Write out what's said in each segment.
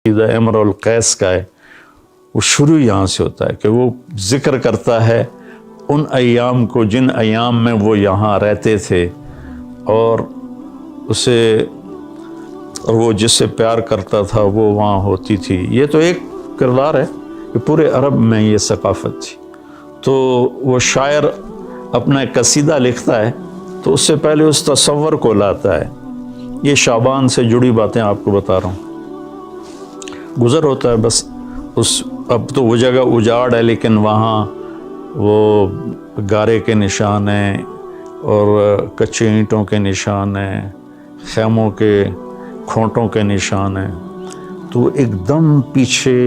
امر القیس کا ہے، وہ شروع یہاں سے ہوتا ہے کہ وہ ذکر کرتا ہے ان ایام کو جن ایام میں وہ یہاں رہتے تھے اور اسے وہ جس سے پیار کرتا تھا وہ وہاں ہوتی تھی۔ یہ تو ایک کردار ہے کہ پورے عرب میں یہ ثقافت تھی۔ تو وہ شاعر اپنا ایک قصیدہ لکھتا ہے تو اس سے پہلے اس تصور کو لاتا ہے۔ یہ شعبان سے جڑی باتیں آپ کو بتا رہا ہوں۔ گزر ہوتا ہے بس اب تو وہ جگہ اجاڑ ہے، لیکن وہاں وہ گارے کے نشان ہیں اور کچے اینٹوں کے نشان ہیں، خیموں کے کھونٹوں کے نشان ہیں۔ تو ایک دم پیچھے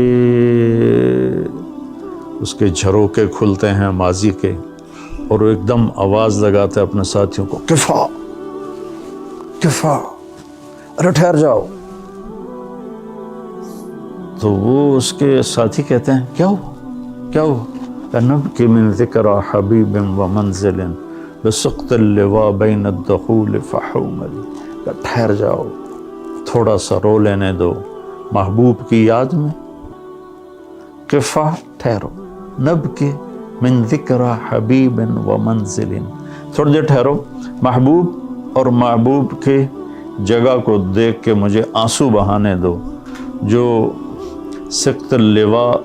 اس کے جھروکے کھلتے ہیں ماضی کے، اور وہ ایک دم آواز لگاتا ہے اپنے ساتھیوں کو، کفا کفا، ارے ٹھہر جاؤ۔ تو وہ اس کے ساتھی کہتے ہیں کیا ہوا کیا ہوا؟ نبکی من ذکر حبیب و منزل بسقط اللواء بین الدخول فحوملی، ٹھہر جاؤ، تھوڑا سا رو لینے دو محبوب کی یاد میں، کفا ٹھہرو، نبکی من ذکر حبیب و منزل، تھوڑی دیر ٹھہرو، محبوب اور محبوب کے جگہ کو دیکھ کے مجھے آنسو بہانے دو۔ جو سقط اللواء،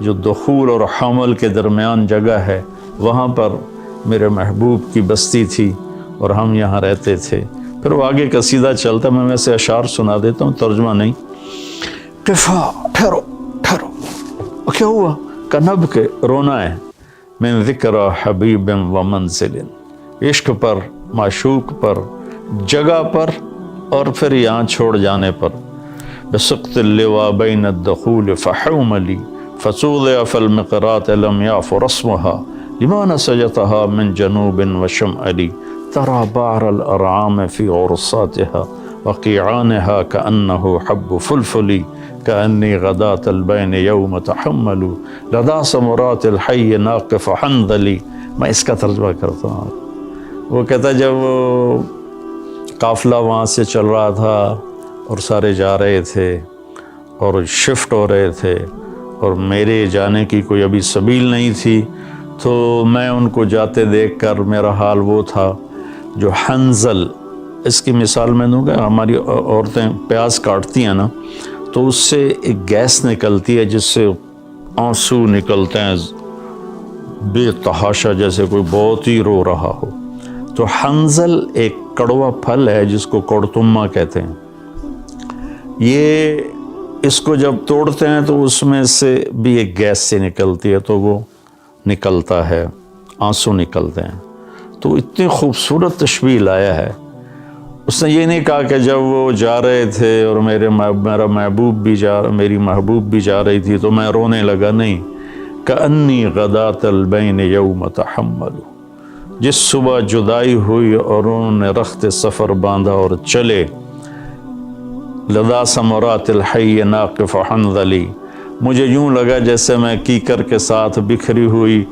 جو دخول اور حمل کے درمیان جگہ ہے، وہاں پر میرے محبوب کی بستی تھی اور ہم یہاں رہتے تھے۔ پھر وہ آگے قصیدہ چلتا، میں ویسے اشعار سنا دیتا ہوں، ترجمہ نہیں۔ کفا ٹھہرو ٹھہرو، کیا ہوا؟ کنب کے رونا ہے، من ذکر حبیب و منزل، عشق پر، معشوق پر، جگہ پر، اور پھر یہاں چھوڑ جانے پر۔ بسقط اللواء بین الدخول فحوملی فصوضع فی المقرات لم یعف رسمها لما نسجتها من جنوب وشمالی ترى بعر الارعام في عرصاتها وقيعانها كأنه حب فلفل كأني غداة البين يوم تحمل لدى ثمرات الحي ناقف حنظلي۔ میں اس کا ترجمہ کرتا ہوں۔ وہ کہتا ہے جب وہ قافلہ وہاں سے چل رہا تھا اور سارے جا رہے تھے اور شفٹ ہو رہے تھے اور میرے جانے کی کوئی ابھی سبیل نہیں تھی، تو میں ان کو جاتے دیکھ کر میرا حال وہ تھا جو حنظل، اس کی مثال میں دوں گا، ہماری عورتیں پیاز کاٹتی ہیں نا تو اس سے ایک گیس نکلتی ہے جس سے آنسو نکلتے ہیں بے تحاشا، جیسے کوئی بہت ہی رو رہا ہو۔ تو حنظل ایک کڑوا پھل ہے جس کو کڑتما کہتے ہیں۔ یہ اس کو جب توڑتے ہیں تو اس میں سے بھی ایک گیس سے نکلتی ہے، تو وہ نکلتا ہے، آنسو نکلتے ہیں۔ تو اتنی خوبصورت تشبیہ لایا ہے۔ اس نے یہ نہیں کہا کہ جب وہ جا رہے تھے اور میرا محبوب بھی میری محبوب بھی جا رہی تھی تو میں رونے لگا، نہیں، کأنی غداة البین یوم تحمل، جس صبح جدائی ہوئی اور انہوں نے رخت سفر باندھا اور چلے، لدا ثمرات الحی ناقف حنظلی، مجھے یوں لگا جیسے میں کیکر کے ساتھ بکھری ہوئی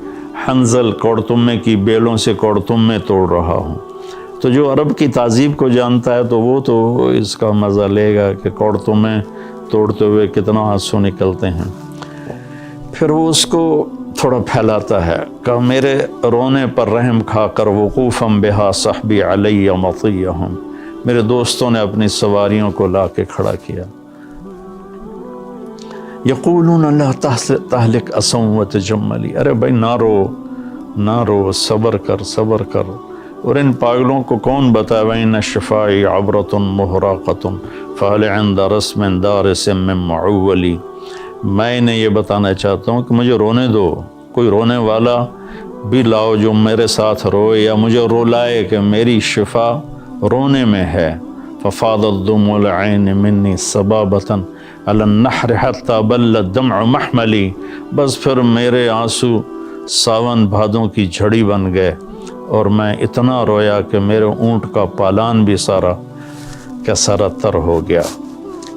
حنظل کوڑتمے کی بیلوں سے کوڑتمے توڑ رہا ہوں۔ تو جو عرب کی تہذیب کو جانتا ہے تو وہ تو اس کا مزہ لے گا کہ کوڑتمے توڑتے ہوئے کتنا آنسو نکلتے ہیں۔ پھر وہ اس کو تھوڑا پھیلاتا ہے کہ میرے رونے پر رحم کھا کر وقوفاً بہا صحبی علی مطیہم، میرے دوستوں نے اپنی سواریوں کو لا کے کھڑا کیا۔ یقولون لا تہلک اسوا وتجملی، ارے بھائی نہ رو، صبر کر۔ اور ان پاگلوں کو کون بتائے وَإِنَّ الشِّفَاءِ عَبْرَةٌ مُحْرَقَةٌ فَهَلْ عِنْدَ رَسْمٍ دَارِسٍ مِّن مَّعُوَّلِ، میں انہیں یہ بتانا چاہتا ہوں کہ مجھے رونے دو، کوئی رونے والا بھی لاؤ جو میرے ساتھ روئے یا مجھے رولائے کہ میری شفا رونے میں ہے۔ فَفَاضَتْ دُمُوعُ الْعَيْنِ مِنِّي صَبَابَةً عَلَى النَّحْرِ حَتَّى بَلَّ الدَّمْعُ مَحْمَلِي، بس پھر میرے آنسو ساون بھادوں کی جھڑی بن گئے اور میں اتنا رویا کہ میرے اونٹ کا پالان بھی سارا کا سارا تر ہو گیا۔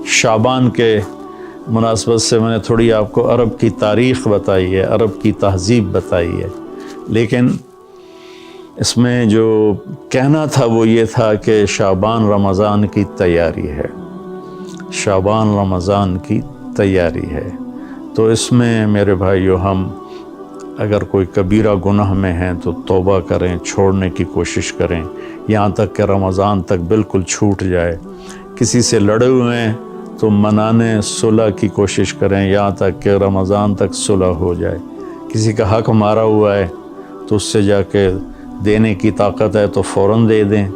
شعبان کے مناسبت سے میں نے تھوڑی آپ کو عرب کی تاریخ بتائی ہے، عرب کی تہذیب بتائی ہے، لیکن اس میں جو کہنا تھا وہ یہ تھا کہ شعبان رمضان کی تیاری ہے، شعبان رمضان کی تیاری ہے۔ تو اس میں میرے بھائیو ہم اگر کوئی کبیرہ گناہ میں ہیں تو توبہ کریں، چھوڑنے کی کوشش کریں یہاں تک کہ رمضان تک بالکل چھوٹ جائے۔ کسی سے لڑے ہوئے ہیں تو منانے صلح کی کوشش کریں یہاں تک کہ رمضان تک صلح ہو جائے۔ کسی کا حق مارا ہوا ہے تو اس سے جا کے دینے کی طاقت ہے تو فوراً دے دیں،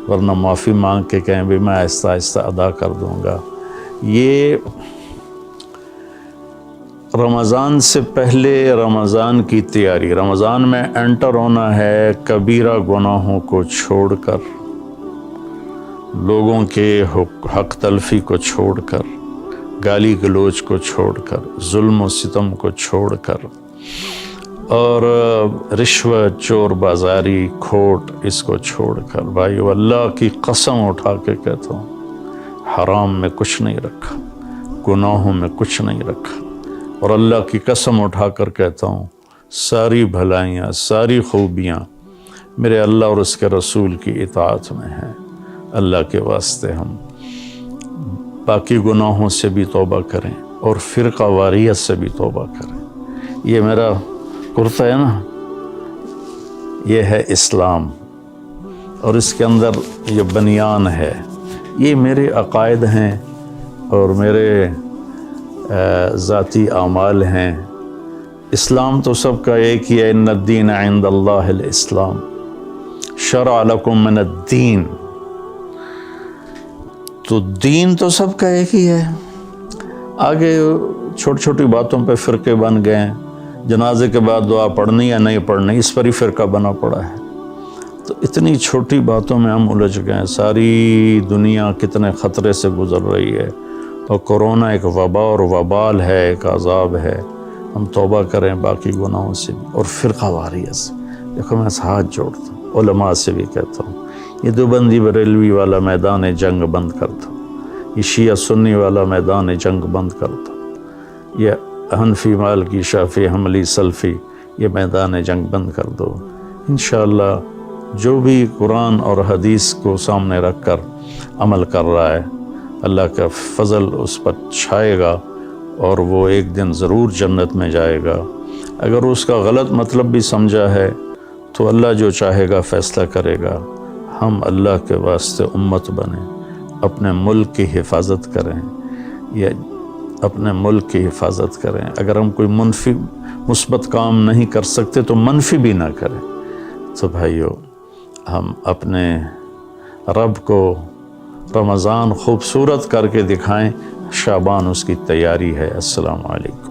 ورنہ معافی مانگ کے کہیں بھی میں آہستہ آہستہ ادا کر دوں گا۔ یہ رمضان سے پہلے رمضان کی تیاری، رمضان میں انٹر ہونا ہے کبیرہ گناہوں کو چھوڑ کر، لوگوں کے حق تلفی کو چھوڑ کر، گالی گلوچ کو چھوڑ کر، ظلم و ستم کو چھوڑ کر، اور رشوت، چور بازاری، کھوٹ، اس کو چھوڑ کر۔ بھائیو اللہ کی قسم اٹھا کے کہتا ہوں حرام میں کچھ نہیں رکھا، گناہوں میں کچھ نہیں رکھا، اور اللہ کی قسم اٹھا کر کہتا ہوں ساری بھلائیاں، ساری خوبیاں میرے اللہ اور اس کے رسول کی اطاعت میں ہیں۔ اللہ کے واسطے ہم باقی گناہوں سے بھی توبہ کریں اور فرقہ واریت سے بھی توبہ کریں۔ یہ میرا کرتا ہے نا، یہ ہے اسلام، اور اس کے اندر یہ بنیان ہے، یہ میرے عقائد ہیں اور میرے ذاتی اعمال ہیں۔ اسلام تو سب کا ایک ہی ہے، ان الدین عند اللہ الاسلام، شرع لکم من الدین، تو دین تو سب کا ایک ہی ہے۔ آگے چھوٹی چھوٹی باتوں پہ فرقے بن گئے ہیں، جنازے کے بعد دعا پڑھنی یا نہیں پڑھنی اس پر ہی فرقہ بنا پڑا ہے۔ تو اتنی چھوٹی باتوں میں ہم الجھ گئے، ساری دنیا کتنے خطرے سے گزر رہی ہے، اور کورونا ایک وبا اور وبال ہے، ایک عذاب ہے۔ ہم توبہ کریں باقی گناہوں سے بھی اور فرقہ واریت سے۔ دیکھو میں ہاتھ جوڑتا ہوں، علماء سے بھی کہتا ہوں یہ دیوبندی بریلوی والا میدان جنگ بند کرتا، یہ شیعہ سنی والا میدان جنگ بند کرتا، یہ حنفی مالکی شافعی حنبلی سلفی یہ میدان جنگ بند کر دو۔ انشاءاللہ جو بھی قرآن اور حدیث کو سامنے رکھ کر عمل کر رہا ہے، اللہ کا فضل اس پر چھائے گا اور وہ ایک دن ضرور جنت میں جائے گا۔ اگر اس کا غلط مطلب بھی سمجھا ہے تو اللہ جو چاہے گا فیصلہ کرے گا۔ ہم اللہ کے واسطے امت بنیں، اپنے ملک کی حفاظت کریں، یا اپنے ملک کی حفاظت کریں۔ اگر ہم کوئی منفی مثبت کام نہیں کر سکتے تو منفی بھی نہ کریں۔ تو بھائیو ہم اپنے رب کو رمضان خوبصورت کر کے دکھائیں، شعبان اس کی تیاری ہے۔ السلام علیکم۔